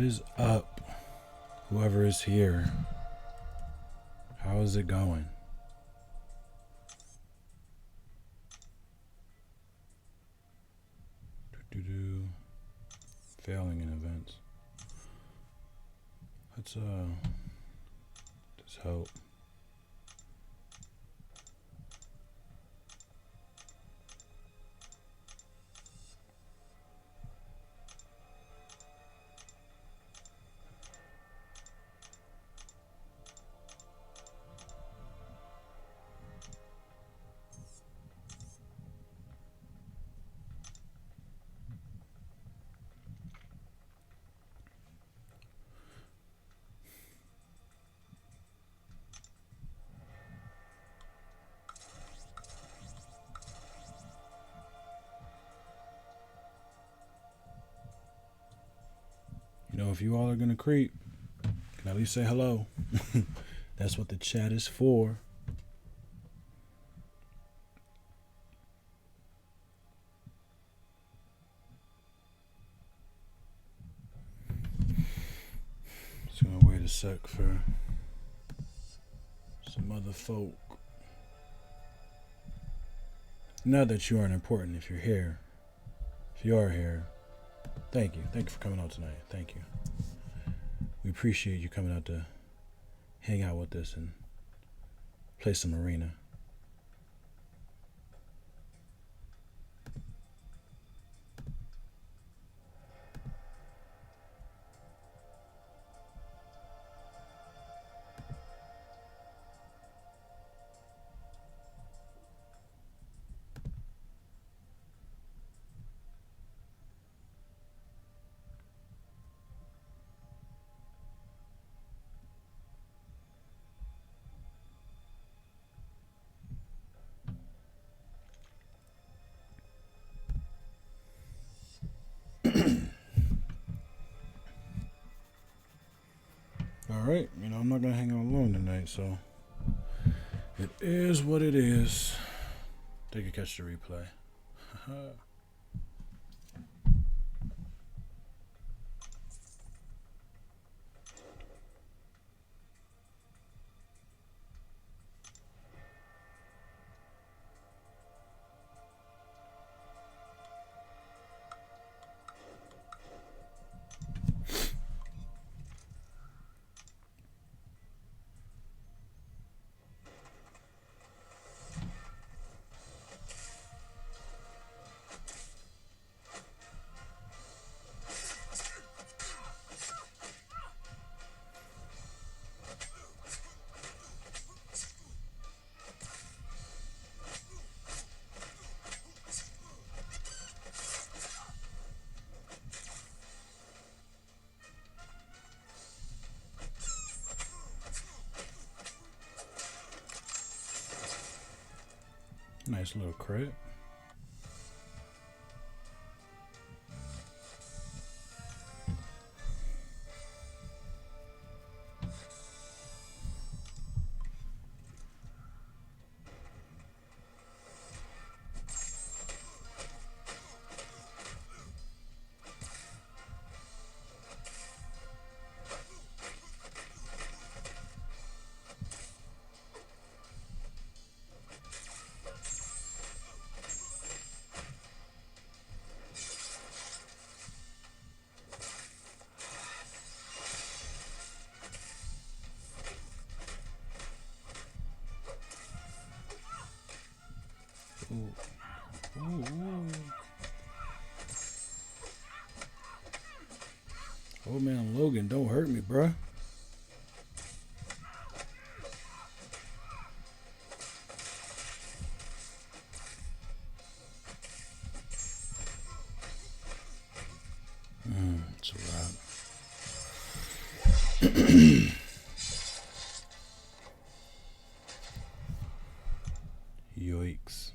is up? Whoever is here. How is it going? Failing in events. Let's just hope. You know, if you all are gonna creep, you can at least say hello. That's what the chat is for. Just gonna wait a sec for some other folk. Not that you aren't important if you're here. If you are here, thank you. Thank you for coming out tonight. Thank you. We appreciate you coming out to hang out with us and play some arena. Alright, you know, I'm not going to hang out alone tonight, so it is what it is. They can catch the replay. Nice little crit. Ooh. Ooh, ooh. Oh man, Logan, don't hurt me, bruh. It's a wrap. Yikes.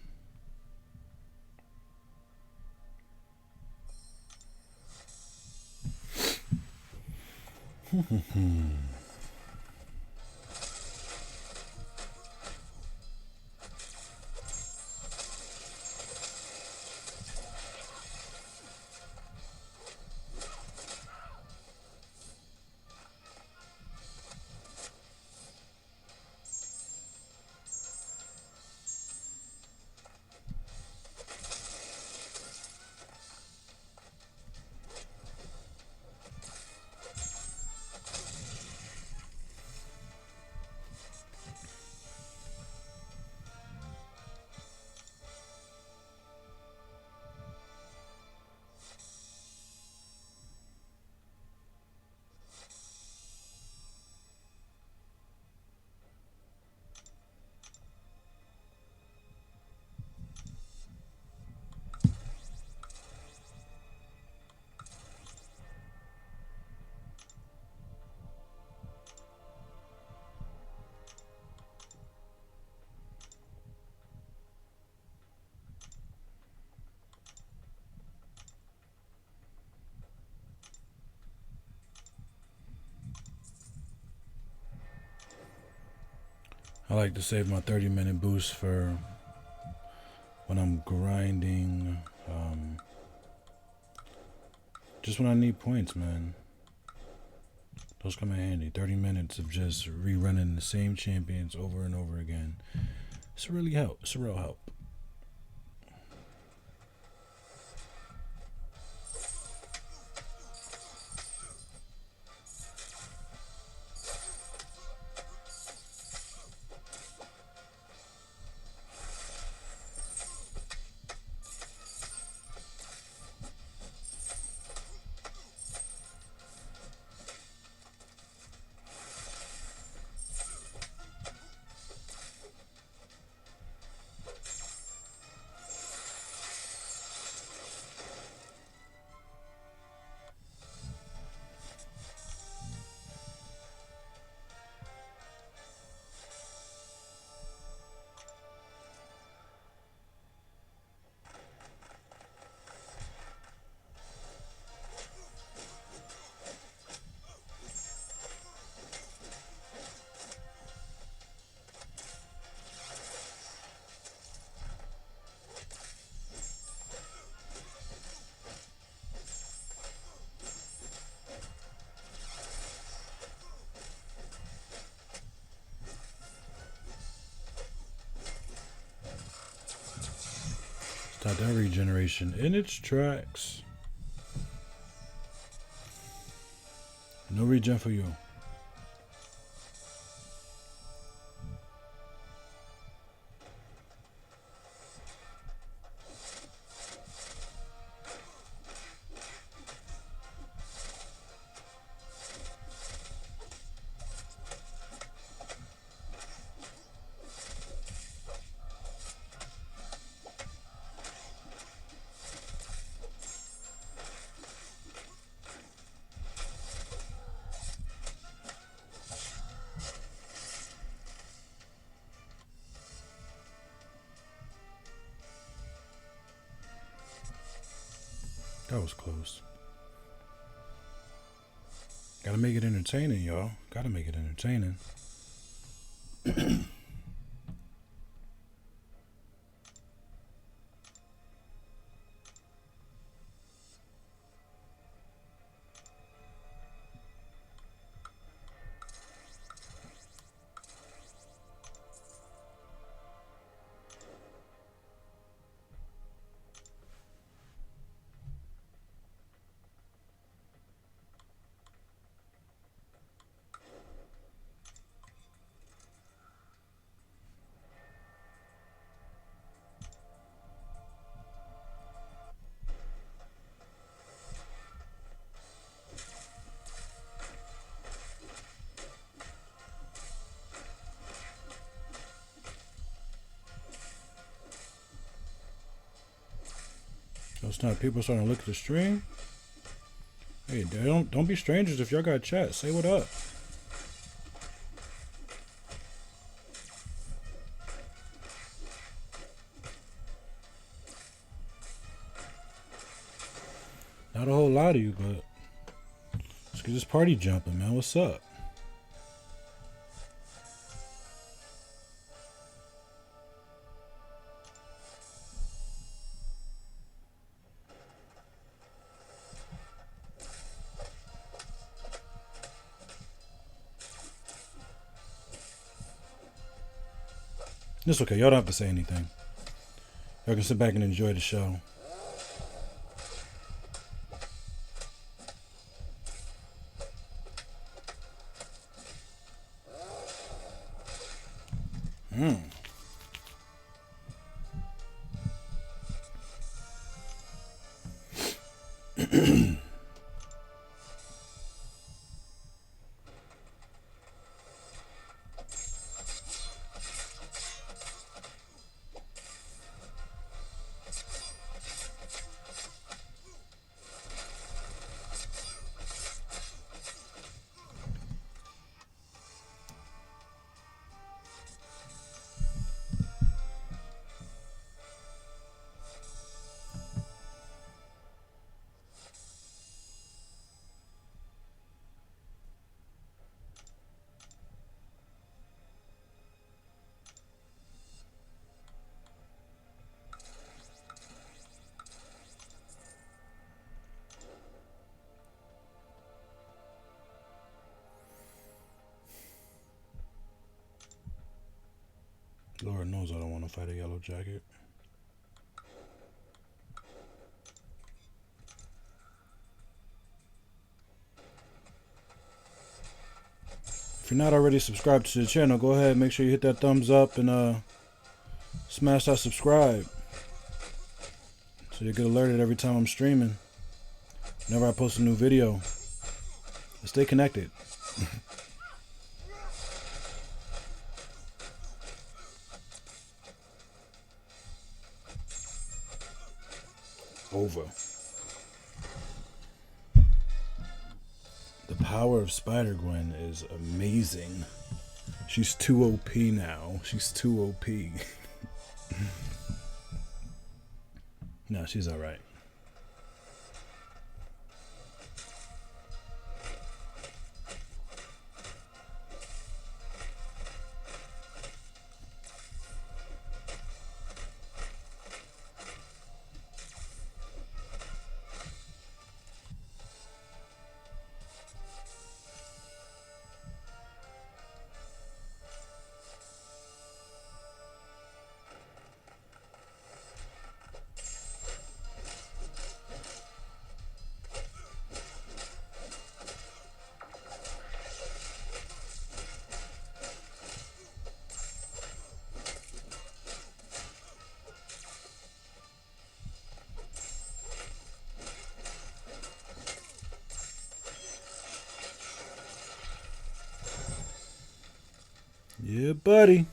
I like to save my 30-minute boost for when I'm grinding. Just when I need points, man. Those come in handy. 30 minutes of just rerunning the same champions over and over again. It's a really help. It's a real help. Stop that regeneration in its tracks. No regen for you. That was close. Gotta make it entertaining, y'all. Gotta make it entertaining. Those not people starting to look at the stream. Hey, don't be strangers if y'all got chat. Say what up. Not a whole lot of you, but let's get this party jumping, man. What's up? It's okay. Y'all don't have to say anything. Y'all can sit back and enjoy the show. Lord knows I don't want to fight a yellow jacket. If you're not already subscribed to the channel, go ahead and make sure you hit that thumbs up and smash that subscribe so you get alerted every time I'm streaming. Whenever I post a new video. Stay connected. Over. The power of Spider-Gwen is amazing. She's too OP now. She's too OP. No, she's alright. Yeah, buddy.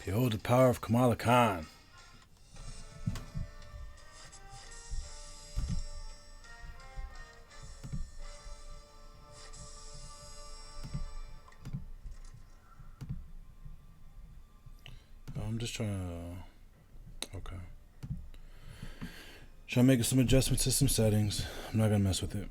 Behold the power of Kamala Khan. I'm just trying to... Okay. Trying to make some adjustments to some settings. I'm not going to mess with it.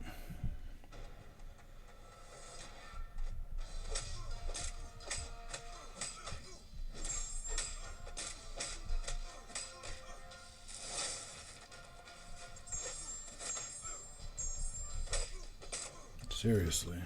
Seriously.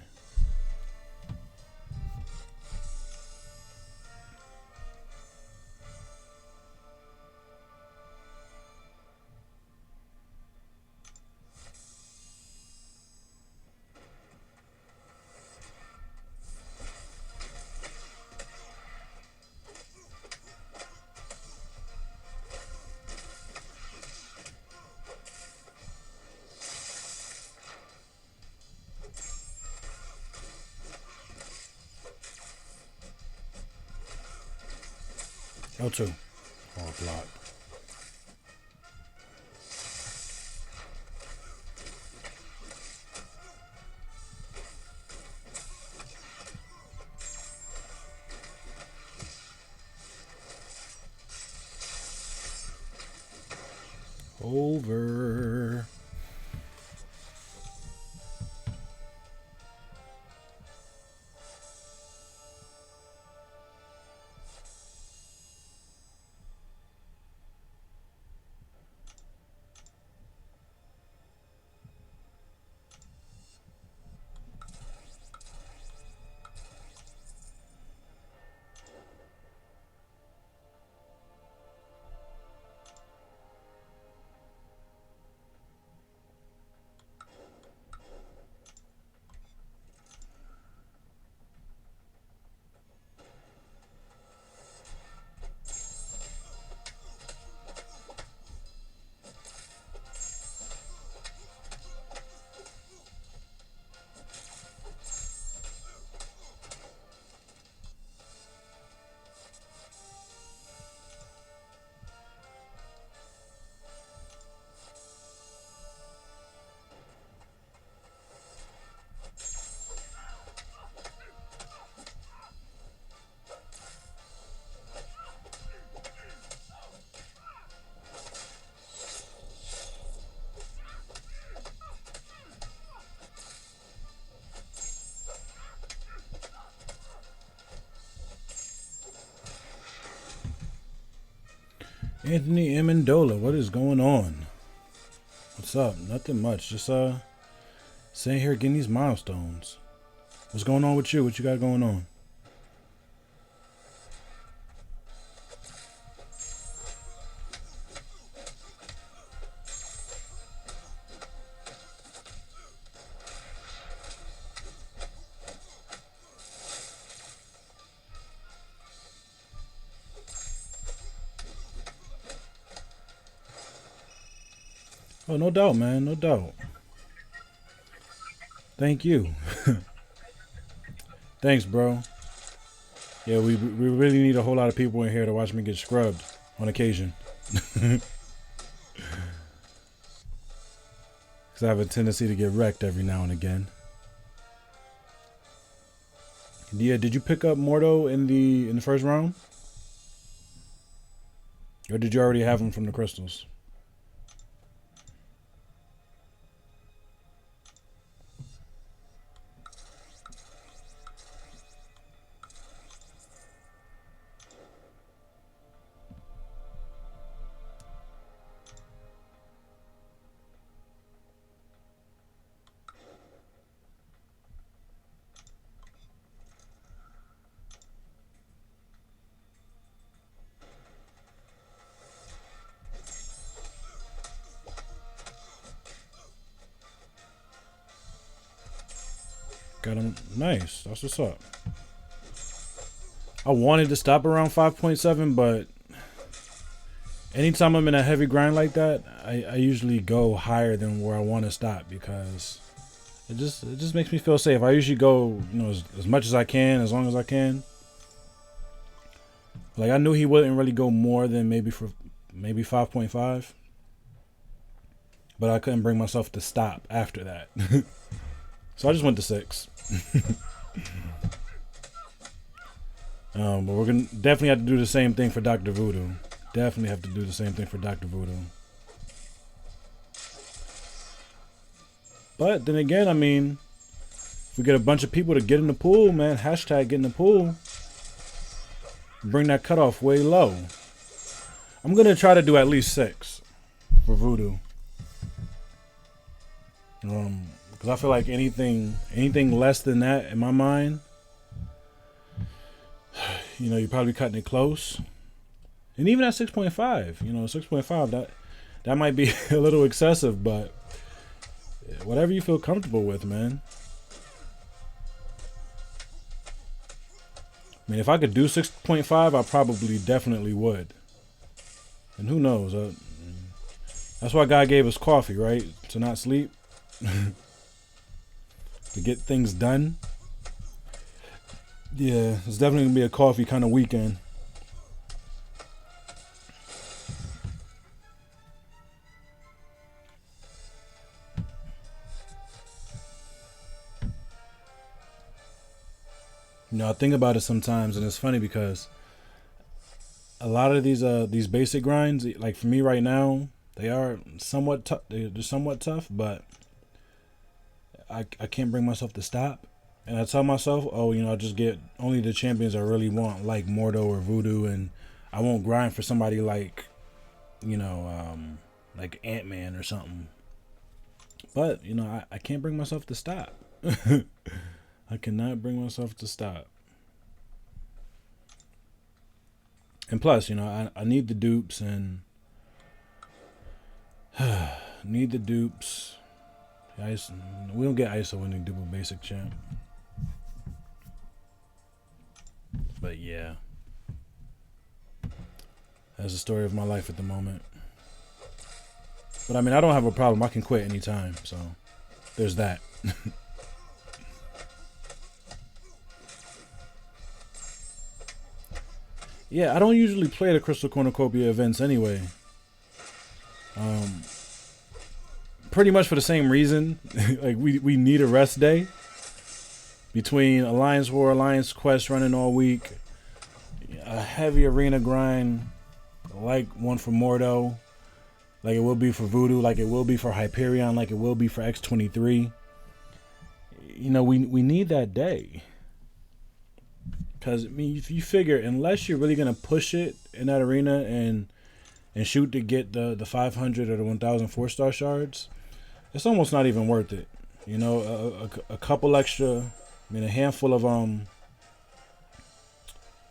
L2. Oh, block. Over. Anthony Amendola, what is going on? What's up? Nothing much. Just sitting here getting these milestones. What's going on with you? What you got going on? Oh, no doubt, man. No doubt. Thank you. Thanks, bro. Yeah, we really need a whole lot of people in here to watch me get scrubbed on occasion. Because I have a tendency to get wrecked every now and again. Yeah, did you pick up Mordo in the first round? Or did you already have him from the crystals? Got him. Nice. That's what's up. I wanted to stop around 5.7, but anytime I'm in a heavy grind like that, I usually go higher than where I want to stop because it just makes me feel safe. I usually go, as much as I can, as long as I can. Like I knew he wouldn't really go more than maybe 5.5, but I couldn't bring myself to stop after that. So I just went to 6. But we're gonna definitely have to do the same thing for Dr. Voodoo. Definitely have to do the same thing for Dr. Voodoo. But then again, I mean, if we get a bunch of people to get in the pool, man, hashtag get in the pool, bring that cutoff way low. I'm gonna try to do at least 6 for Voodoo. Because I feel like anything less than that in my mind, you're probably cutting it close. And even at 6.5, 6.5, that might be a little excessive, but whatever you feel comfortable with, man. I mean, if I could do 6.5, I probably definitely would. And who knows? That's why God gave us coffee, right? To not sleep. To get things done. Yeah, it's definitely going to be a coffee kind of weekend. I think about it sometimes, and it's funny because a lot of these basic grinds, like for me right now, they are somewhat tough. They're somewhat tough, but I can't bring myself to stop. And I tell myself, I'll just get only the champions I really want, like Mordo or Voodoo, and I won't grind for somebody like, like Ant-Man or something. But, I can't bring myself to stop. I cannot bring myself to stop. And plus, I need the dupes and need the dupes. We don't get ISO when we do a basic champ. But yeah. That's the story of my life at the moment. But I mean, I don't have a problem. I can quit anytime. So there's that. Yeah, I don't usually play the Crystal Cornucopia events anyway. Pretty much for the same reason. Like we need a rest day between Alliance War, Alliance Quest running all week, a heavy arena grind like one for Mordo, like it will be for Voodoo, like it will be for Hyperion, like it will be for X23. We need that day. Because, I mean, if you figure, unless you're really going to push it in that arena and and shoot to get the 500 or the 1,000 4-star shards, it's almost not even worth it. You know, a couple extra, I mean, a handful of what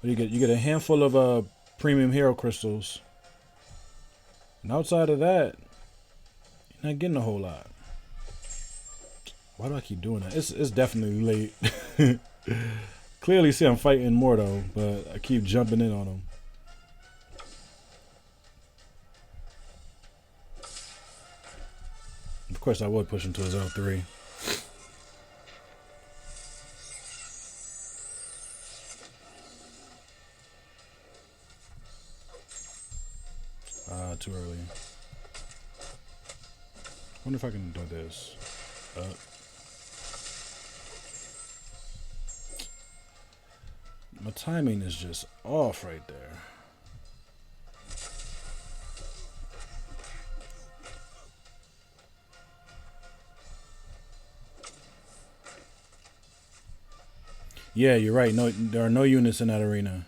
do you get? You get a handful of premium hero crystals, and outside of that, you're not getting a whole lot. Why do I keep doing that? It's definitely late. Clearly see I'm fighting more though, but I keep jumping in on them. Of course I would push him to his L3. Too early. Wonder if I can do this. My timing is just off right there. Yeah, you're right. No, there are no units in that arena.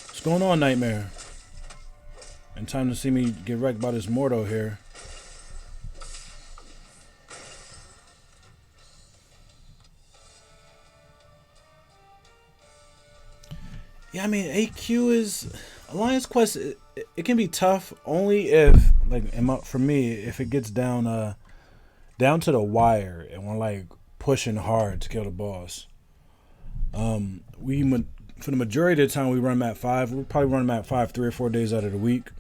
What's going on, Nightmare? And time to see me get wrecked by this Mordo here. Yeah, I mean, AQ is Alliance Quest. It can be tough only if, like, for me, if it gets down to the wire and we're like pushing hard to kill the boss. For the majority of the time we run map 5. We'll probably run map 5 3 or 4 days out of the week.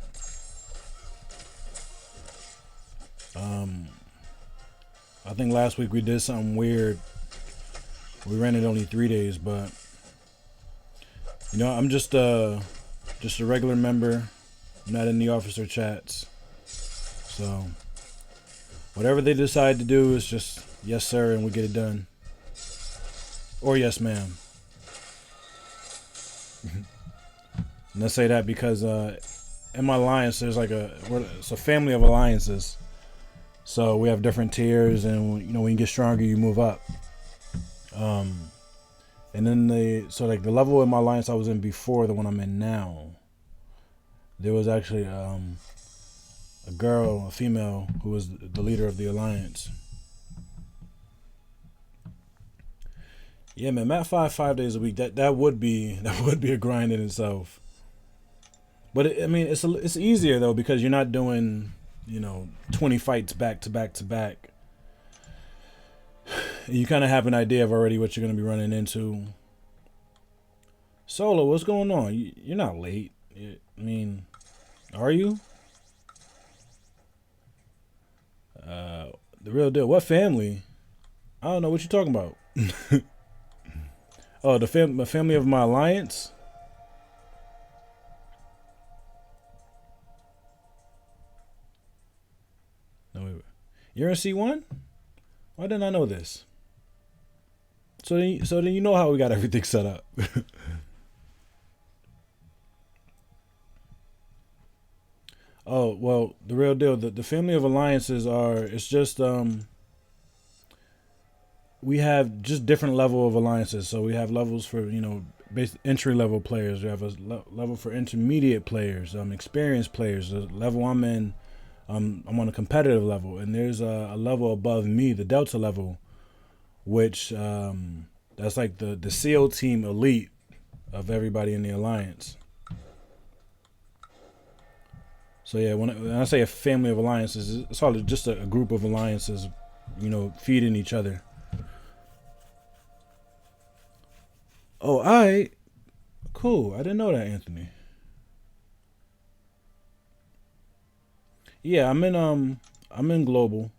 I think last week we did something weird. We ran it only 3 days, but you know, I'm just a regular member. I'm not in the officer chats. So whatever they decide to do is just yes sir and we get it done. Or yes ma'am. And I say that because in my alliance there's like it's a family of alliances. So we have different tiers, and you know, when you get stronger you move up. And then the level in my alliance I was in before the one I'm in now, there was actually a female who was the leader of the alliance. Yeah, man, map 5 days a week. That would be a grind in itself. But it's easier though because you're not doing 20 fights back to back to back. You kind of have an idea of already what you're going to be running into. Solo, what's going on? You're not late. I mean, are you? The real deal. What family? I don't know what you're talking about. Oh, the family of my alliance? No, wait. You're in C1? Why didn't I know this? So then you know how we got everything set up. Oh, well, the real deal. The family of alliances it's just we have just different level of alliances. So we have levels for entry level players. We have a level for intermediate players, experienced players. The level I'm in, I'm on a competitive level, and there's a level above me, the Delta level, which that's like the SEAL team elite of everybody in the alliance. So yeah, when I say a family of alliances, it's all just a group of alliances, feeding each other. Oh, alright, cool. I didn't know that, Anthony. Yeah, I'm in global.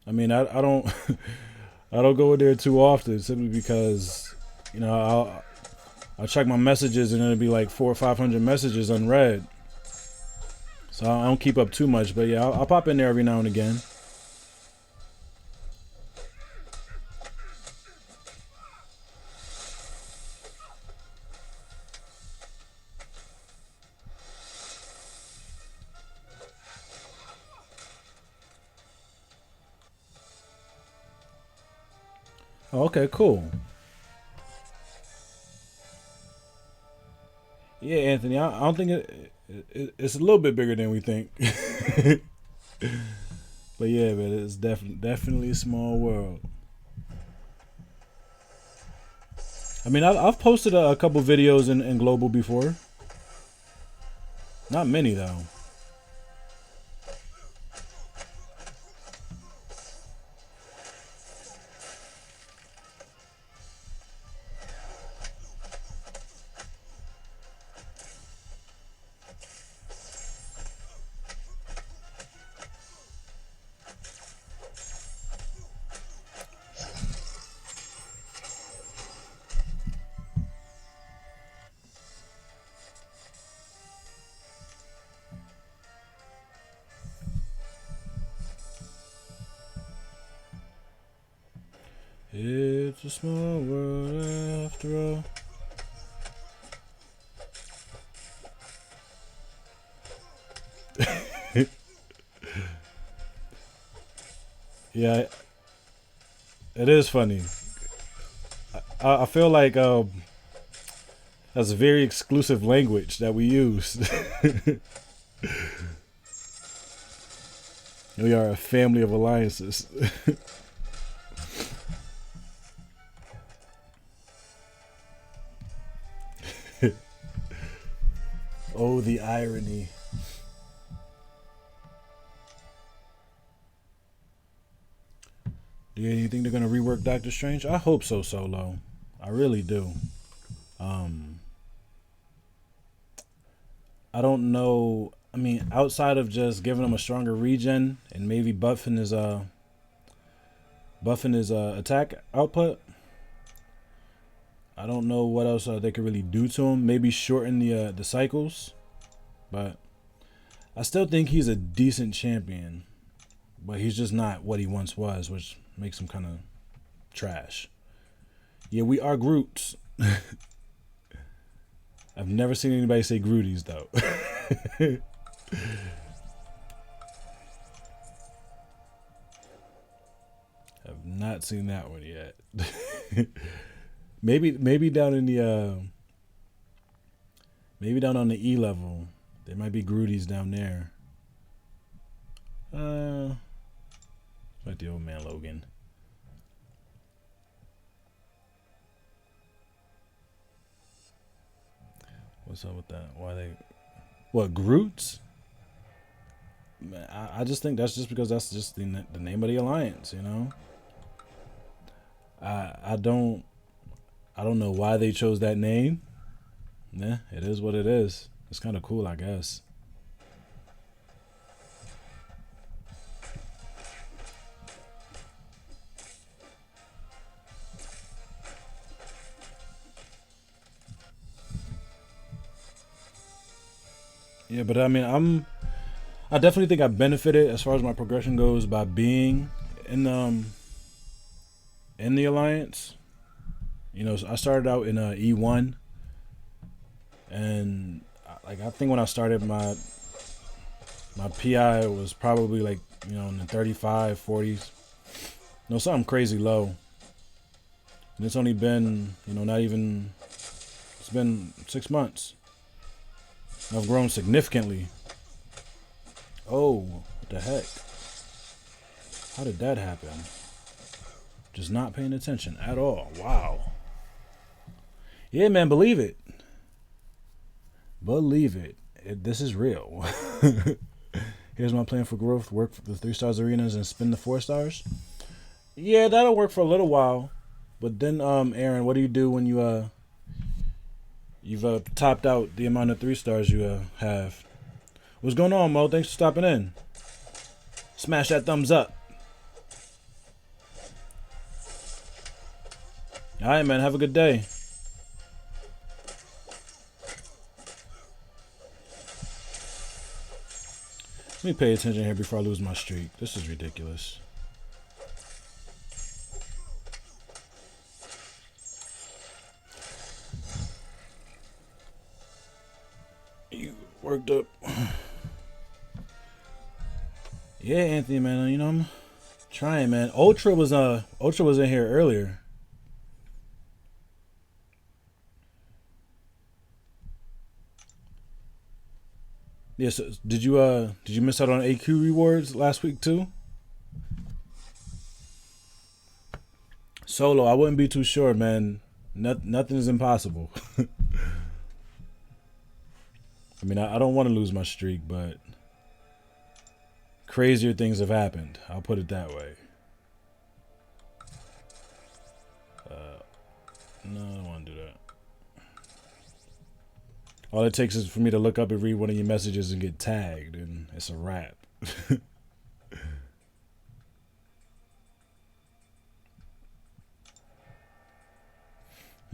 I mean, I don't I don't go in there too often simply because I'll check my messages and it'll be like 400 or 500 messages unread. So I don't keep up too much, but yeah, I'll pop in there every now and again. Oh, okay, cool. Yeah, Anthony, I don't think it's a little bit bigger than we think. But yeah, man, it's definitely a small world. I mean, I've posted a couple videos in Global before. Not many though. It's a small world after all. Yeah, it is funny. I feel like that's a very exclusive language that we use. We are a family of alliances. Oh, the irony. Do you think they're gonna rework Doctor Strange? I hope so, Solo. I really do. Um, I don't know. I mean, outside of just giving him a stronger regen and maybe buffing his attack output, I don't know what else they could really do to him. Maybe shorten the cycles, but I still think he's a decent champion. But he's just not what he once was, which makes him kind of trash. Yeah, we are Groots. I've never seen anybody say Grooties though. I've not seen that one yet. maybe down in the maybe down on the E level, there might be Grooties down there. Like the old man Logan. What's up with that? Why they? What, Groots? Man, I just think that's just because that's just the name of the alliance. You know. I don't know why they chose that name. Yeah, it is what it is. It's kind of cool, I guess. Yeah, but I mean, I definitely think I benefited as far as my progression goes by being in the alliance. You know, so I started out in E1, and like I think when I started my PI was probably like, you know, in the 35, 40s. You know, something crazy low. And it's only been, you know, not even, it's been 6 months. I've grown significantly. Oh, what the heck? How did that happen? Just not paying attention at all. Wow. Yeah, man, believe it. Believe it. This is real. Here's my plan for growth. Work for the 3 stars arenas and spin the 4 stars. Yeah, that'll work for a little while. But then, Aaron, what do you do when you've topped out the amount of 3 stars you have? What's going on, Mo? Thanks for stopping in. Smash that thumbs up. All right, man. Have a good day. Let me pay attention here before I lose my streak. This is ridiculous. You worked up. Yeah, Anthony, man. You know, I'm trying, man. Ultra was in here earlier. Yes. Did you miss out on AQ rewards last week too? Solo, I wouldn't be too sure, man. Nothing is impossible. I mean, I don't want to lose my streak, but crazier things have happened. I'll put it that way. No, I don't want to do that. All it takes is for me to look up and read one of your messages and get tagged, and it's a wrap.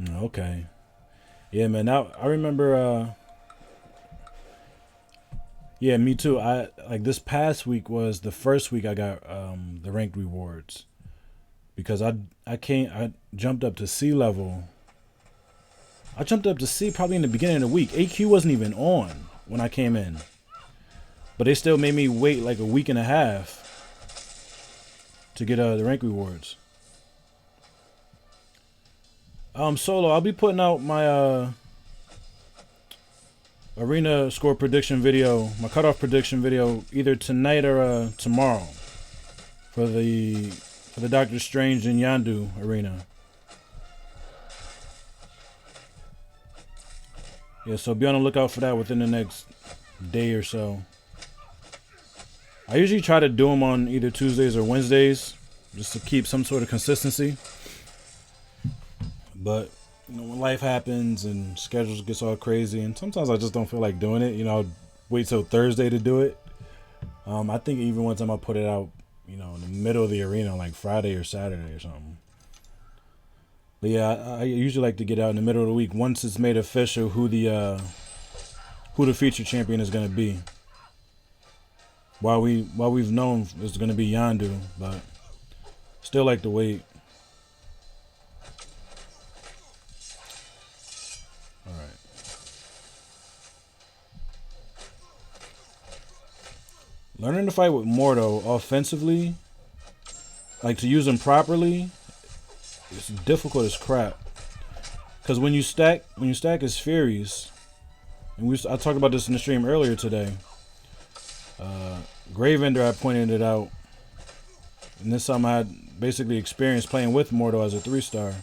Okay. Yeah, man. Now I remember. Yeah, me too. I like this past week was the first week I got the ranked rewards because I jumped up to C level. I jumped up to C probably in the beginning of the week. AQ wasn't even on when I came in, but they still made me wait like a week and a half to get the rank rewards. Solo, I'll be putting out my arena score prediction video, my cutoff prediction video, either tonight or tomorrow for the Doctor Strange and Yandu arena. Yeah, so be on the lookout for that within the next day or so. I usually try to do them on either Tuesdays or Wednesdays just to keep some sort of consistency. But when life happens and schedules gets all crazy, and sometimes I just don't feel like doing it. I'll wait till Thursday to do it. I think even one time I put it out, in the middle of the arena, like Friday or Saturday or something. But yeah, I usually like to get out in the middle of the week once it's made official who the feature champion is going to be. While we've known it's going to be Yandu, but still like to wait. All right. Learning to fight with Mordo offensively, like to use him properly, it's difficult as crap. Because when you stack his Furies, and I talked about this in the stream earlier today. Gravender, I pointed it out, and this time I had basically experienced playing with Mordo as a 3-star.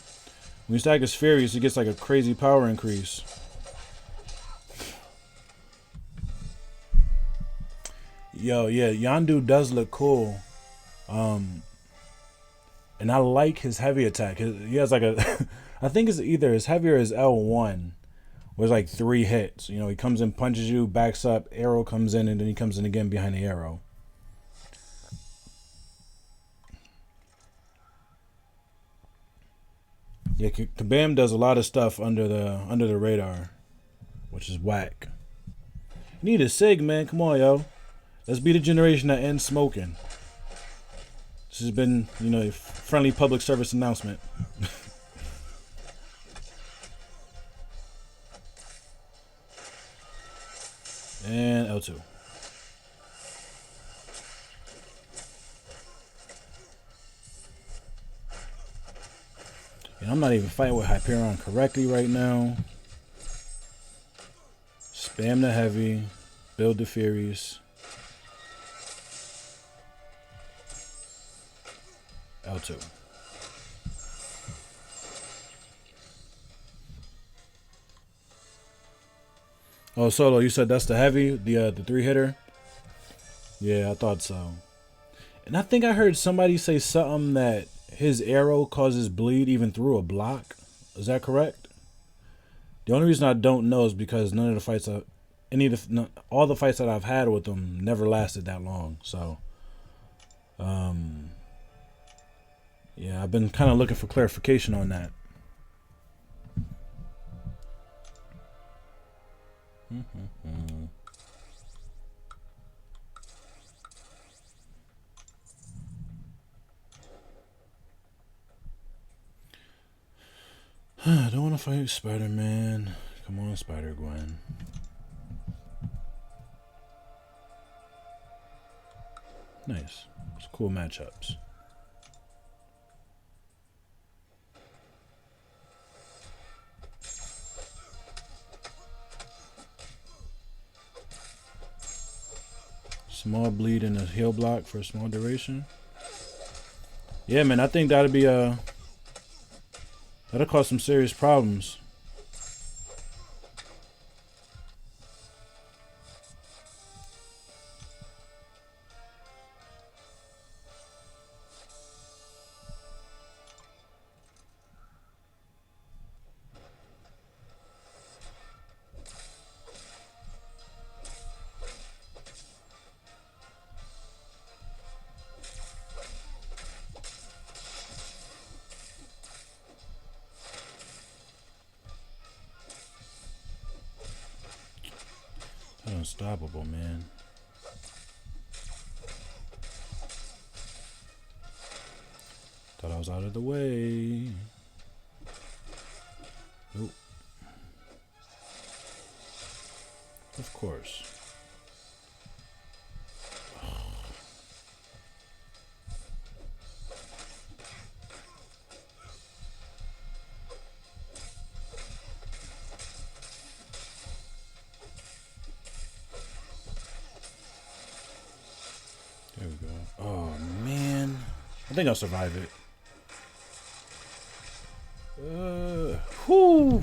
When you stack his Furies, he gets like a crazy power increase. Yo, yeah, Yandu does look cool. And I like his heavy attack. He has like a, I think it's either his heavy or his L1, where it's like 3 hits. He comes in, punches you, backs up, arrow comes in, and then he comes in again behind the arrow. Yeah, Kabam does a lot of stuff under the radar, which is whack. You need a Sig, man. Come on, yo. Let's be the generation that ends smoking. This has been, a friendly public service announcement. And L2. And I'm not even fighting with Hyperion correctly right now. Spam the heavy. Build the Furies. L2. Oh, Solo, you said that's the heavy, the 3-hitter? Yeah, I thought so. And I think I heard somebody say something that his arrow causes bleed even through a block. Is that correct? The only reason I don't know is because none of the fights all the fights that I've had with him never lasted that long. So, yeah, I've been kind of looking for clarification on that. I don't want to fight Spider-Man. Come on, Spider-Gwen. Nice. It's cool matchups. Small bleed in a heal block for a small duration. Yeah, man, I think that'll be that'll cause some serious problems. Unstoppable, man. Thought I was out of the way. Nope. Of course. There we go. Oh, man. I think I'll survive it. Whew.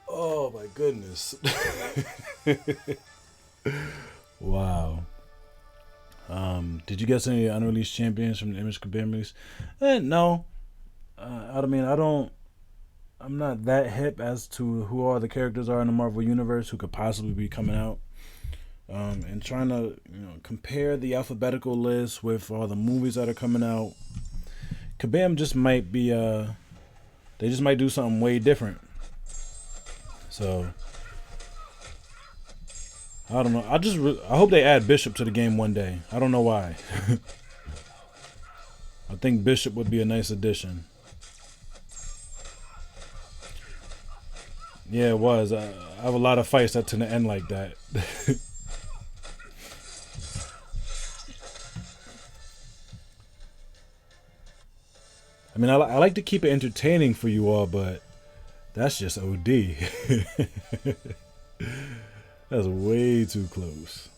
Oh, my goodness. Wow. Did you get any unreleased champions from the Image Kabam release? No. I'm not that hip as to who all the characters are in the Marvel Universe who could possibly be coming out. And trying to compare the alphabetical list with all the movies that are coming out. Kabam just might be they just might do something way different. So I don't know. I hope they add Bishop to the game one day. I don't know why. I think Bishop would be a nice addition. Yeah, it was. I have a lot of fights that tend to end like that. I mean, I like to keep it entertaining for you all, but that's just OD. That's way too close.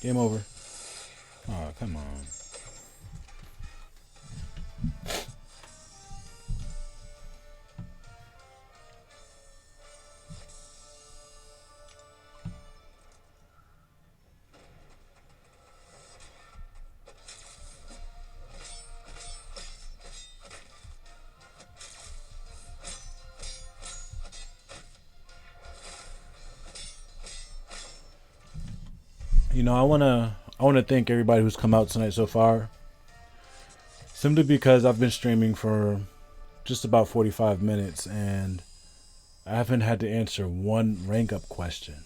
Game over. Oh, come on. I wanna thank everybody who's come out tonight so far. Simply because I've been streaming for just about 45 minutes and I haven't had to answer one rank up question.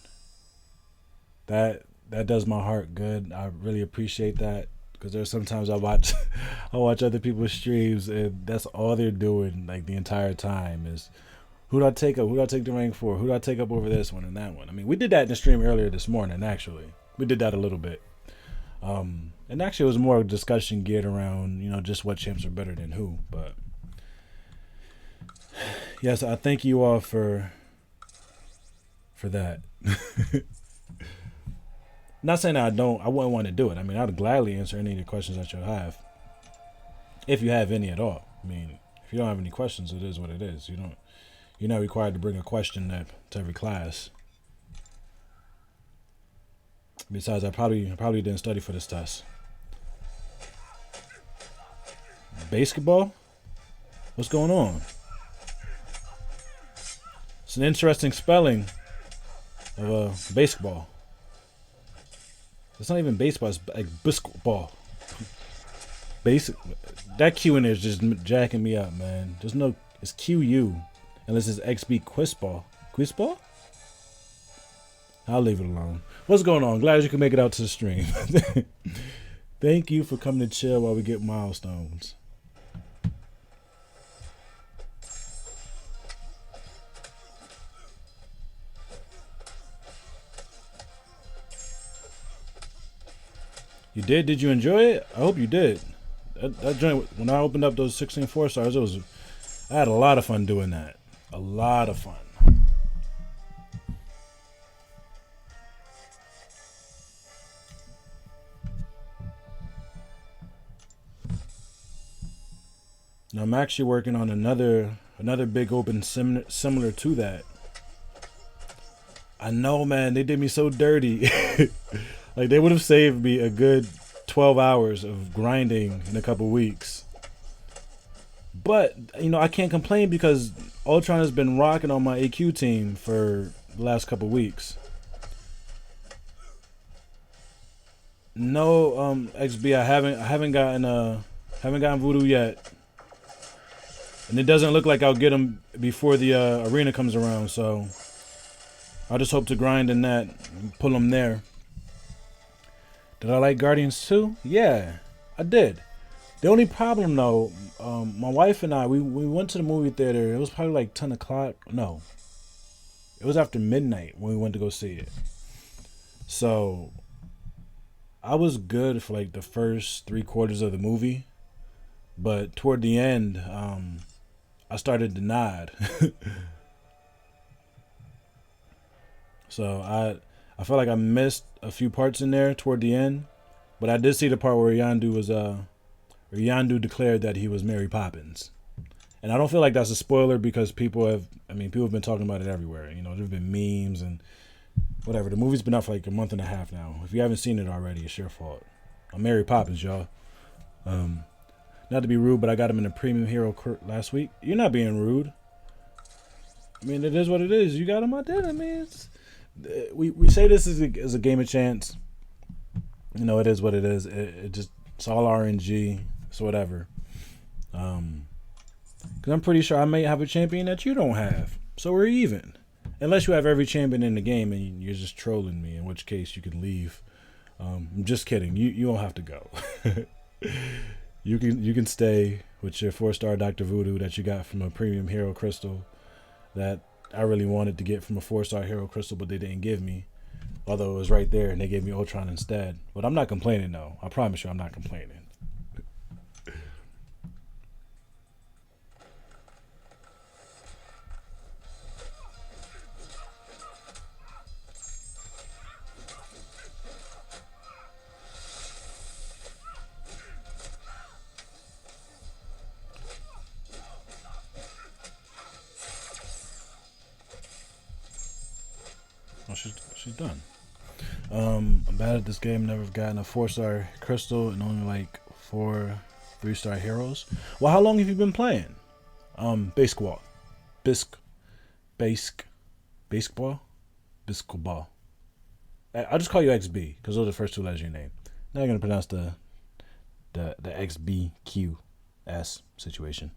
That does my heart good. I really appreciate that because there's sometimes I watch other people's streams and that's all they're doing like the entire time is who do I take up? Who do I take the rank for? Who do I take up over this one and that one? I mean, we did that in the stream earlier this morning actually. We did that a little bit. And actually, it was more a discussion geared around, just what champs are better than who. But yes, I thank you all for that. Not saying that I wouldn't want to do it. I mean, I'd gladly answer any of the questions that you'll have, if you have any at all. I mean, if you don't have any questions, it is what it is. You're not required to bring a question to every class. Besides, I probably didn't study for this test. Basketball? What's going on? It's an interesting spelling of basketball. It's not even baseball. It's like basketball. Basic. That Q in there is just jacking me up, man. It's QU, unless it's XB Quizball. Quizball? I'll leave it alone. What's going on? Glad you can make it out to the stream. Thank you for coming to chill while we get milestones. You did? Did you enjoy it? I hope you did. That joint, when I opened up those 16 4-stars, I had a lot of fun doing that. A lot of fun. Now I'm actually working on another big open similar to that. I know, man, they did me so dirty. Like, they would have saved me a good 12 hours of grinding in a couple weeks. But, I can't complain because Ultron has been rocking on my AQ team for the last couple weeks. No, XB, I haven't gotten Voodoo yet. And it doesn't look like I'll get him before the arena comes around, so I'll just hope to grind in that and pull him there. Did I like Guardians 2? Yeah, I did. The only problem, though, my wife and I, we went to the movie theater. It was probably like 10 o'clock. No. It was after midnight when we went to go see it. So, I was good for like the first 3/4 of the movie. But toward the end, I started to nod. So, I felt like I missed a few parts in there toward the end, but I did see the part where Yondu declared that he was Mary Poppins. And I don't feel like that's a spoiler because people have been talking about it everywhere. There've been memes and whatever. The movie's been out for like a month and a half now. If you haven't seen it already, it's your fault. I'm Mary Poppins, y'all. Not to be rude, but I got him in a premium hero last week. You're not being rude. I mean, it is what it is. You got him out there. I mean, we say this is a game of chance. It is what it is. It's all RNG. It's whatever. Because I'm pretty sure I may have a champion that you don't have. So we're even. Unless you have every champion in the game and you're just trolling me, in which case you can leave. I'm just kidding. You don't have to go. You can stay with your 4-star Dr. Voodoo that you got from a premium hero crystal that I really wanted to get from a 4-star hero crystal, but they didn't give me. Although it was right there and they gave me Ultron instead. But I'm not complaining, though. I promise you I'm not complaining. Oh, she's done. I'm bad at this game. Never gotten a 4-star crystal and only like 4 3-star heroes. Well, how long have you been playing? Basketball. Basketball. I'll just call you XB because those are the first 2 letters of your name. Now you're gonna pronounce the XBQS situation.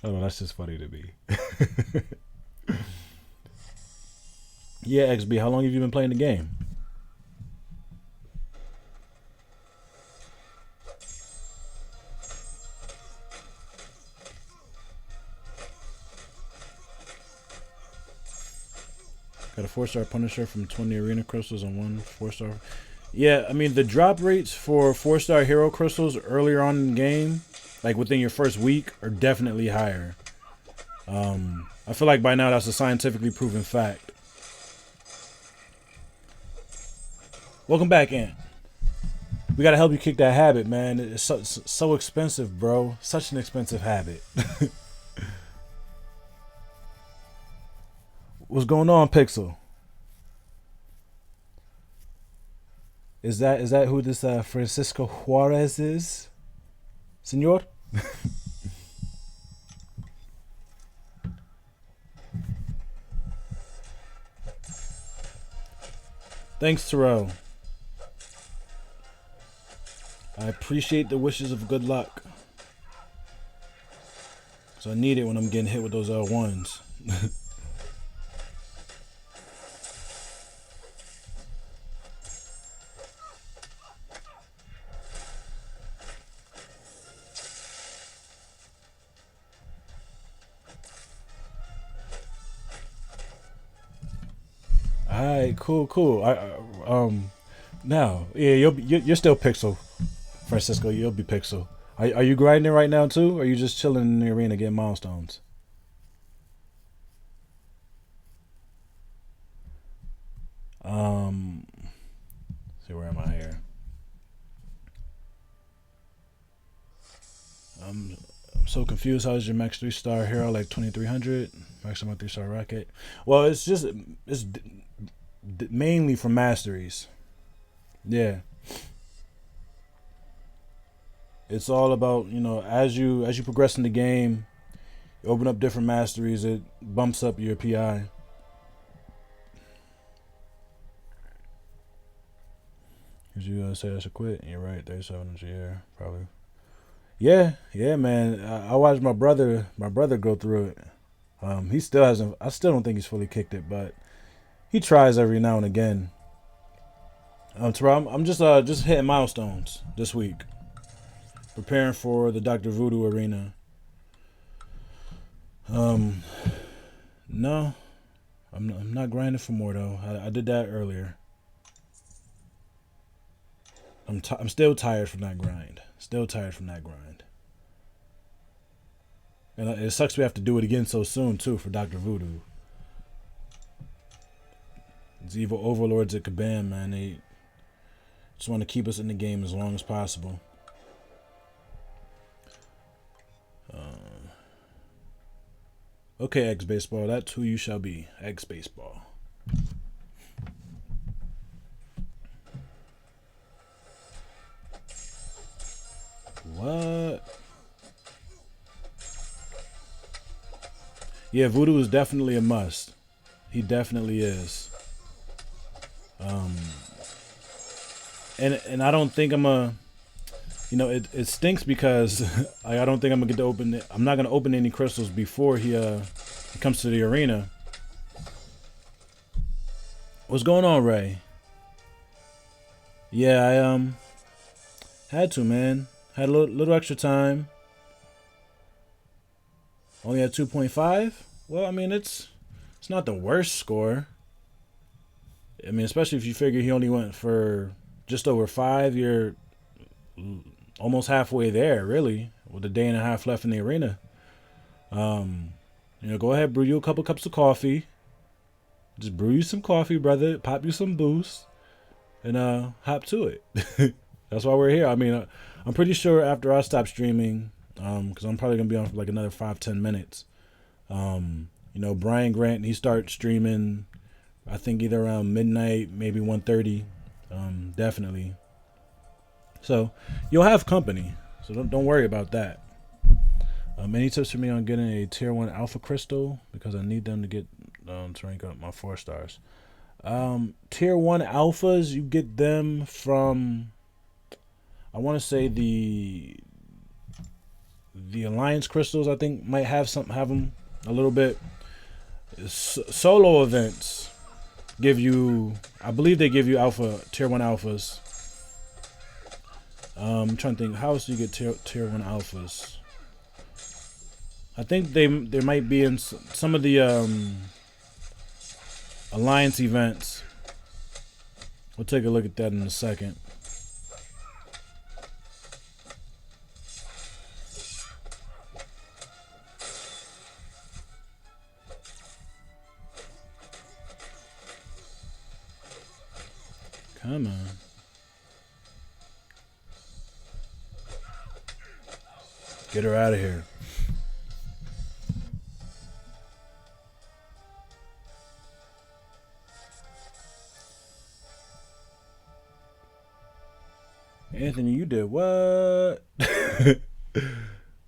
Oh, that's just funny to me. Yeah, XB, how long have you been playing the game? Got a 4-star Punisher from 20 arena crystals and 1 4-star. Yeah, I mean the drop rates for 4-star hero crystals earlier on in the game, like within your first week, are definitely higher. I feel like by now that's a scientifically proven fact. Welcome back, Ant. We gotta help you kick that habit, man. It's so expensive, bro. Such an expensive habit. What's going on, Pixel? Is that who this Francisco Juarez is, Senor? Thanks, Terrell. I appreciate the wishes of good luck. So I need it when I'm getting hit with those L1s. Alright, cool. Now, yeah, you're still Pixel, Francisco. You'll be Pixel. Are you grinding right now too? Or are you just chilling in the arena getting milestones? See, where am I here? I'm so confused. How is your max 3-star hero like 2300? Maximum 3-star rocket. Well, it's mainly for masteries. Yeah. It's all about, as you progress in the game, you open up different masteries, it bumps up your PI. Cause you say I should quit. You're right, 37 a year, probably. Yeah, man. I watched my brother go through it. He still hasn't. I still don't think he's fully kicked it, but he tries every now and again. Terrell, I'm just hitting milestones this week, preparing for the Dr. Voodoo arena. No, I'm not grinding for more though. I did that earlier. I'm still tired from that grind. And it sucks we have to do it again so soon too for Dr. Voodoo. These evil overlords at Kabam, man, they just want to keep us in the game as long as possible. Okay, X Baseball, that's who you shall be. X Baseball. What? Yeah, Voodoo is definitely a must. He definitely is. And I don't think I'm it stinks because I don't think I'm gonna get to open it. I'm not gonna open any crystals before he comes to the arena. What's going on, Ray? Yeah, I had to, man. Had a little extra time. Only had 2.5. Well, I mean it's not the worst score. I mean, especially if you figure he only went for just over 5. You're almost halfway there, really, with a day and a half left in the arena. Go ahead, brew you a couple cups of coffee. Just brew you some coffee, brother. Pop you some boost, and hop to it. That's why we're here. I mean, I'm pretty sure after I stop streaming, because I'm probably gonna be on for like another 5-10 minutes. Brian Grant, he starts streaming, I think either around midnight, maybe 1:30, definitely. So you'll have company, so don't worry about that. Any tips for me on getting a tier 1 alpha crystal, because I need them to get to rank up my 4 stars. Tier 1 alphas, you get them from, I want to say the Alliance crystals. I think might have them a little bit. Solo events give you, I believe they give you tier 1 alphas. I'm trying to think, how else do you get tier 1 alphas? I think they might be in some of the Alliance events. We'll take a look at that in a second. Come on. Get her out of here. Anthony, you did what?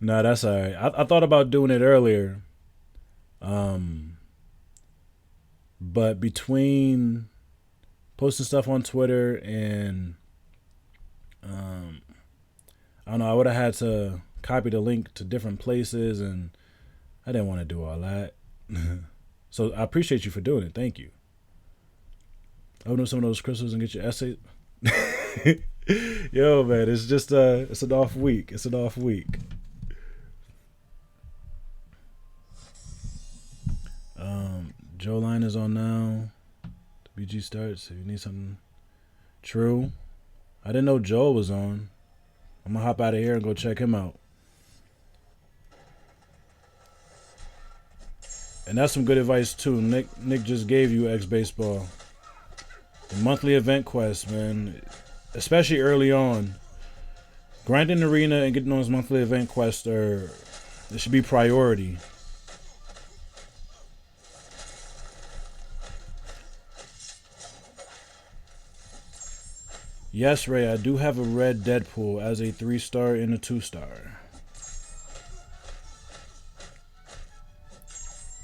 Nah, that's alright. I thought about doing it earlier. But between posting stuff on Twitter and I don't know, I would have had to copy the link to different places, and I didn't want to do all that. So I appreciate you for doing it. Thank you. Open up some of those crystals and get your essay. Yo, man, it's just it's an off week. It's an off week. Joe line is on now. The BG starts. If you need something, true. I didn't know Joe was on. I'm gonna hop out of here and go check him out. And that's some good advice too. Nick just gave you X Baseball. The monthly event quest, man. Especially early on. Grinding the arena and getting those monthly event quests it should be priority. Yes, Ray, I do have a red Deadpool as a 3-star and a 2-star.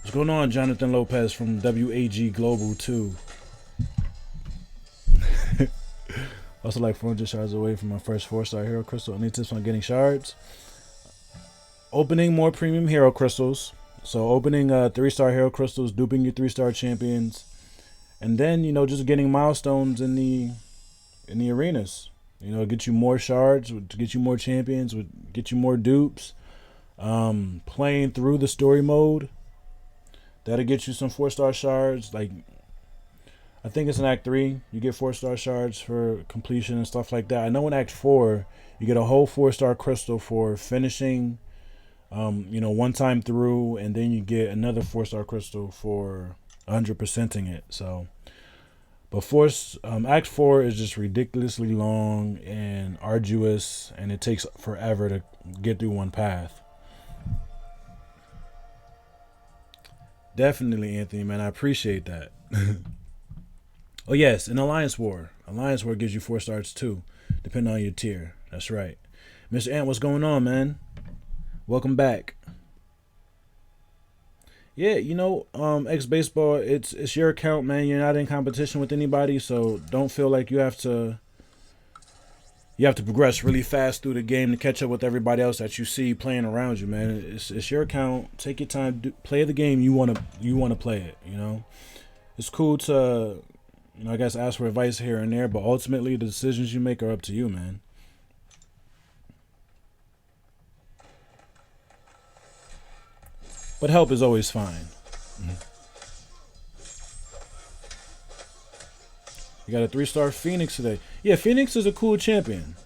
What's going on, Jonathan Lopez from WAG Global 2? Also like 400 shards away from my first 4-star hero crystal. Any tips on getting shards? Opening more premium hero crystals. So opening 3-star hero crystals, duping your 3-star champions. And then, just getting milestones in the arenas. Get you more shards, to get you more champions, would get you more dupes. Playing through the story mode. That'll get you some 4-star shards. Like, I think it's in Act 3. You get 4-star shards for completion and stuff like that. I know in Act 4, you get a whole 4-star crystal for finishing, one time through, and then you get another 4-star crystal for 100%ing it. So, but Act 4 is just ridiculously long and arduous, and it takes forever to get through one path. Definitely, Anthony, man. I appreciate that. Oh, yes, an Alliance War. Alliance War gives you 4 stars, too, depending on your tier. That's right. Mr. Ant, what's going on, man? Welcome back. Yeah, X Baseball, it's your account, man. You're not in competition with anybody, so don't feel like you have to progress really fast through the game to catch up with everybody else that you see playing around you, man. It's your account. Take your time, play the game you want to play it, It's cool to I guess ask for advice here and there, but ultimately the decisions you make are up to you, man. But help is always fine. You got a 3-star Phoenix today. Yeah, Phoenix is a cool champion.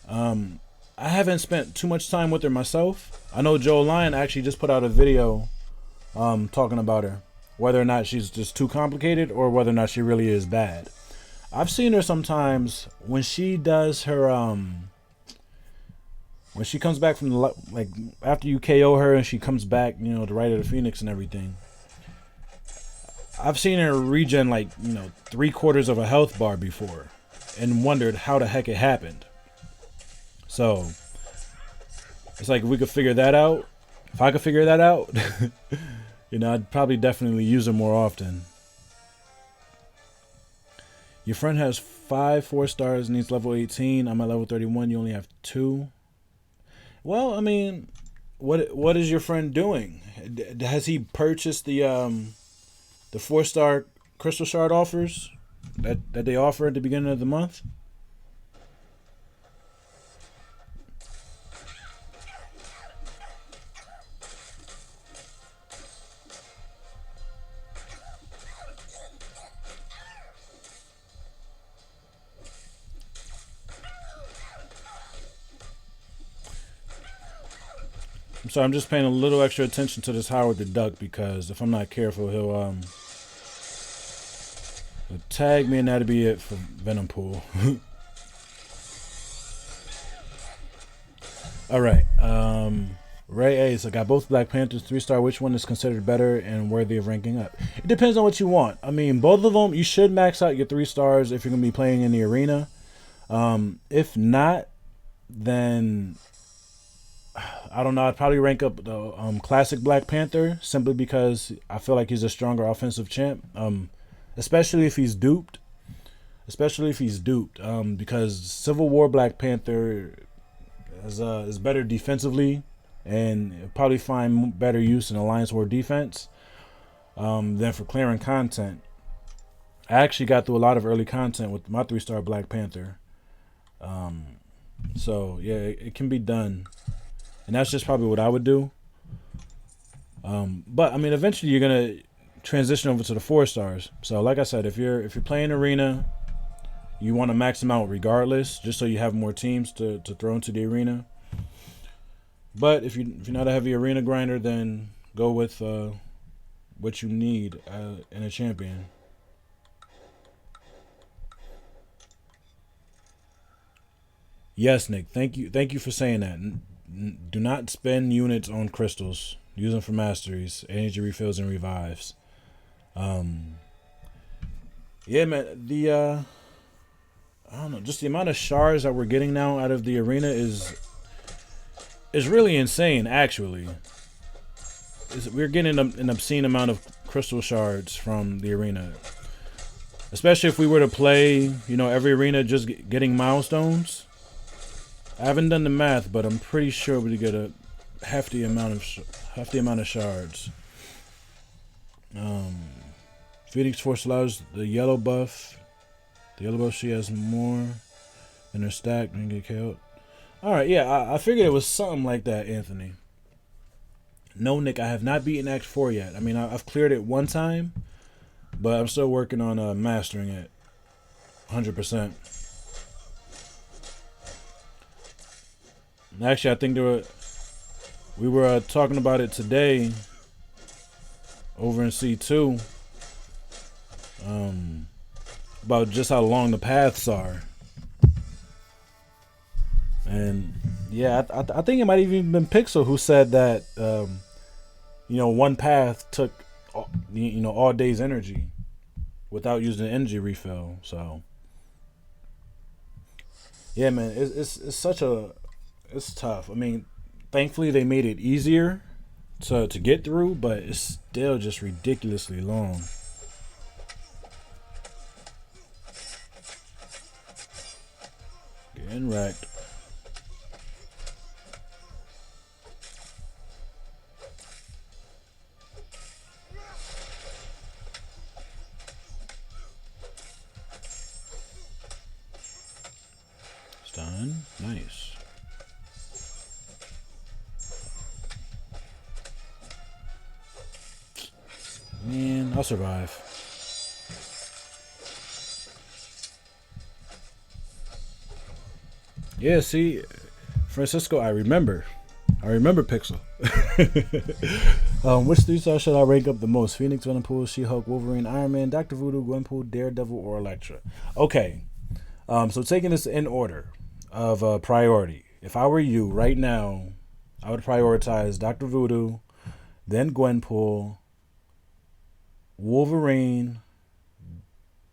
I haven't spent too much time with her myself. I know Joe Lyon actually just put out a video talking about her. Whether or not she's just too complicated or whether or not she really is bad. I've seen her sometimes when she does her when she comes back from after you KO her and she comes back, to Rite of the Phoenix and everything. I've seen her regen 3/4 of a health bar before and wondered how the heck it happened. So it's like if we could figure that out, if I could figure that out, I'd probably definitely use her more often. Your friend has 5 4-stars, needs level 18. I'm at level 31. You only have 2. Well, I mean, what is your friend doing? Has he purchased the 4-star crystal shard offers that they offer at the beginning of the month? So I'm just paying a little extra attention to this Howard the Duck because if I'm not careful, he'll tag me and that'll be it for Venom Pool. All right. Ray Ace, I got both Black Panthers 3-star. Which one is considered better and worthy of ranking up? It depends on what you want. I mean, both of them, you should max out your 3 stars if you're going to be playing in the arena. If not, then I don't know. I'd probably rank up the classic Black Panther simply because I feel like he's a stronger offensive champ. Especially if he's duped. Because Civil War Black Panther is better defensively and probably find better use in Alliance War defense than for clearing content. I actually got through a lot of early content with my 3-star Black Panther. So yeah, it can be done, and that's just probably what I would do. But I mean, eventually you're gonna transition over to the 4 stars. So like I said, if you're playing arena, you want to max them out regardless, just so you have more teams to throw into the arena. But if you're not a heavy arena grinder, then go with what you need in a champion. Yes, Nick. Thank you for saying that. Do not spend units on crystals. Use them for masteries, energy refills, and revives. Yeah, man. I don't know. Just the amount of shards that we're getting now out of the arena is really insane. Actually, we're getting an obscene amount of crystal shards from the arena. Especially if we were to play, every arena just getting milestones. I haven't done the math, but I'm pretty sure we get a hefty amount of shards. Phoenix Force allows the yellow buff. The yellow buff, she has more in her stack and get killed. All right, yeah, I figured it was something like that, Anthony. No, Nick, I have not beaten Act 4 yet. I mean, I've cleared it one time, but I'm still working on mastering it 100%. Actually, I think we were talking about it today over in C2 about just how long the paths are. And yeah, I think it might have even been Pixel who said that one path took all day's energy without using an energy refill. So yeah, man, it's tough. I mean, thankfully they made it easier to get through, but it's still just ridiculously long. Getting wrecked. Stun. Nice. Man, I'll survive. Yeah, see, Francisco, I remember Pixel. Which 3-star should I rank up the most? Phoenix, Venom Pool, She-Hulk, Wolverine, Iron Man, Dr. Voodoo, Gwenpool, Daredevil, or Elektra? Okay. So taking this in order of priority. If I were you right now, I would prioritize Dr. Voodoo, then Gwenpool, Wolverine,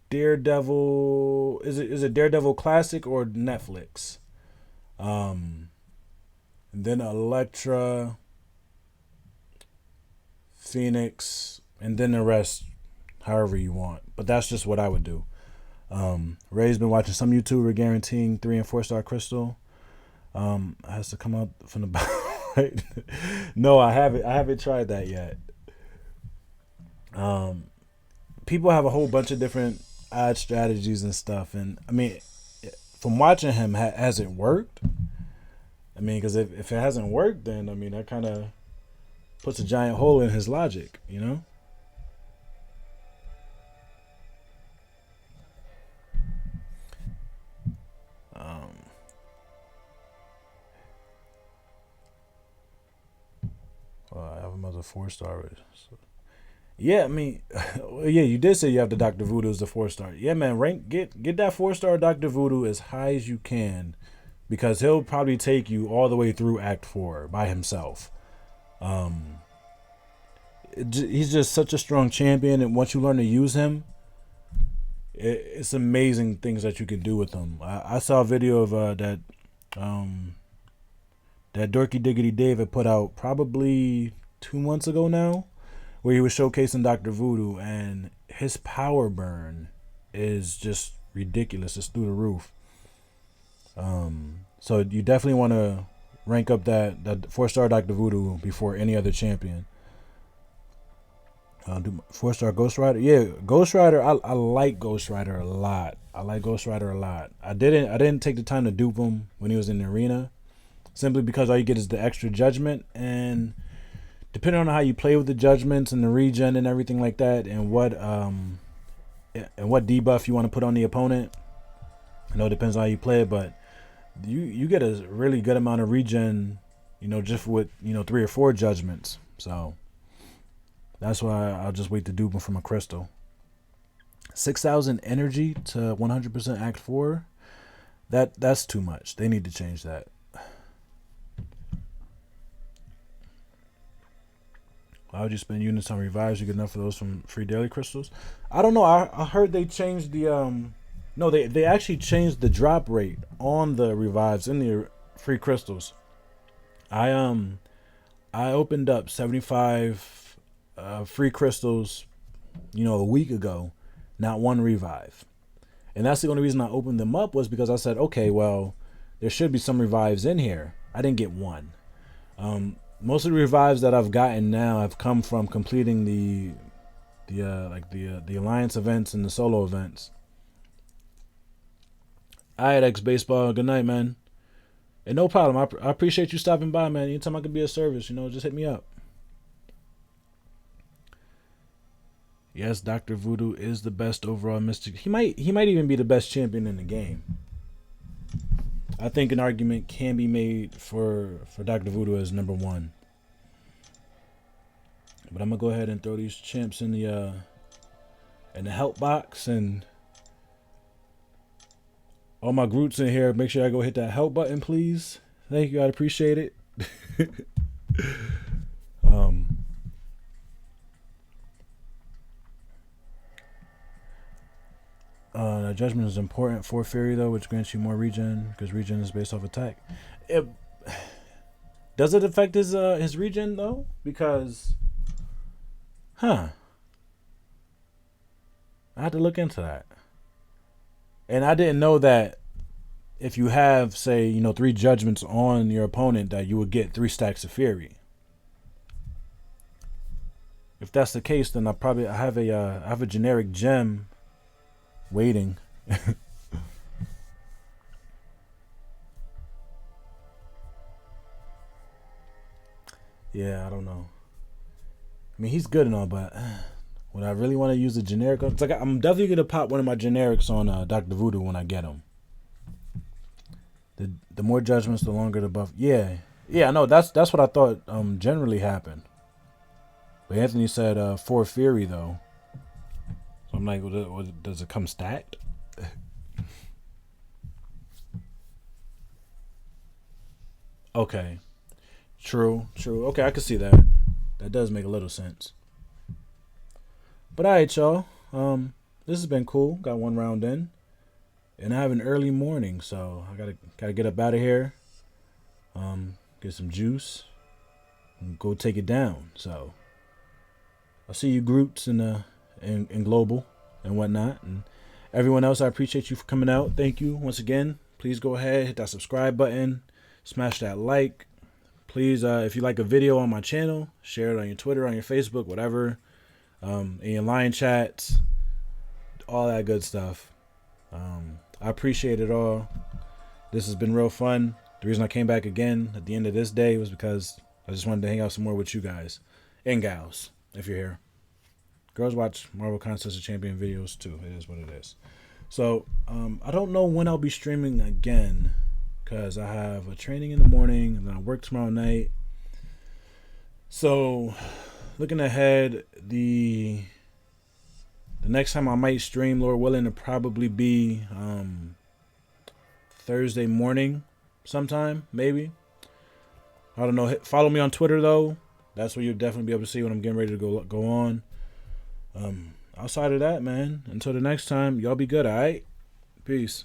Daredevil. Is it Daredevil Classic or Netflix? And then Elektra, Phoenix, and then the rest, however you want. But that's just what I would do. Ray's been watching some YouTuber guaranteeing 3 and 4-star crystal. Has to come out from the bottom. Right? No, I haven't tried that yet. People have a whole bunch of different odd strategies and stuff, and I mean, from watching him, has it worked? I mean, because if it hasn't worked, then I mean that kind of puts a giant hole in his logic, 4-star. Yeah, I mean, yeah, you did say you have the Dr. Voodoo as the 4-star. Yeah, man, get that 4-star Dr. Voodoo as high as you can, because he'll probably take you all the way through Act 4 by himself. He's just such a strong champion, and once you learn to use him, it's amazing things that you can do with him. I saw a video of that Dorky Diggity Dave had put out probably 2 months ago now, where he was showcasing Dr. Voodoo, and his power burn is just ridiculous. It's through the roof. So you definitely want to rank up that 4-star Dr. Voodoo before any other champion. 4-star Ghost Rider. Yeah, Ghost Rider. I like Ghost Rider a lot. I didn't take the time to dupe him when he was in the arena, simply because all you get is the extra judgment, and depending on how you play with the judgments and the regen and everything like that, and what debuff you want to put on the opponent. I know it depends on how you play it, but you get a really good amount of regen, just with 3 or 4 judgments. So that's why I'll just wait to dupe him from a crystal. 6,000 energy to 100% Act 4. That's too much. They need to change that. Why would you spend units on revives? You get enough of those from free daily crystals? I don't know. I heard they changed the no, they actually changed the drop rate on the revives in the free crystals. I opened up 75 free crystals, a week ago, not one revive. And that's the only reason I opened them up, was because I said, okay, well, there should be some revives in here. I didn't get one. Most of the revives that I've gotten now have come from completing the alliance events and the solo events. Alright, X Baseball, good night, man. And no problem. I appreciate you stopping by, man. Anytime I can be of service, just hit me up. Yes, Dr. Voodoo is the best overall mystic. He might even be the best champion in the game. I think an argument can be made for Dr. Voodoo as number 1. But I'm gonna go ahead and throw these champs in the help box, and all my Groots in here. Make sure I go hit that help button, please. Thank you, I'd appreciate it. Judgment is important for Fury, though, which grants you more regen, because regen is based off attack. Does it affect his regen, though? Because, I had to look into that. And I didn't know that if you have, say, 3 judgments on your opponent, that you would get 3 stacks of Fury. If that's the case, then I have a generic gem waiting. Yeah, I don't know. I mean, he's good and all, but would I really want to use a generic? It's like I'm definitely gonna pop one of my generics on Dr. Voodoo when I get him. The more judgments, the longer the buff. Yeah, I know. That's what I thought generally happened. But Anthony said 4 Fury though. So I'm like, does it come stacked? Okay. True. Okay, I can see that. That does make a little sense. But alright, y'all. This has been cool. Got 1 round in. And I have an early morning, so I gotta get up out of here. Get some juice. And go take it down. So I'll see you groups in global and whatnot. And everyone else, I appreciate you for coming out. Thank you once again. Please go ahead, hit that subscribe button, smash that like. Please, if you like a video on my channel, share it on your Twitter, on your Facebook, whatever, in your line chats, all that good stuff. I appreciate it all. This has been real fun. The reason I came back again at the end of this day was because I just wanted to hang out some more with you guys and gals, if you're here. Girls watch Marvel Contest of Champion videos too. It is what it is. So I don't know when I'll be streaming again, because I have a training in the morning and then I work tomorrow night. So looking ahead, the next time I might stream, Lord willing, to probably be Thursday morning sometime, maybe. I don't know. Follow me on Twitter, though. That's where you'll definitely be able to see when I'm getting ready to go on. Outside of that, man, until the next time, y'all be good, all right? Peace.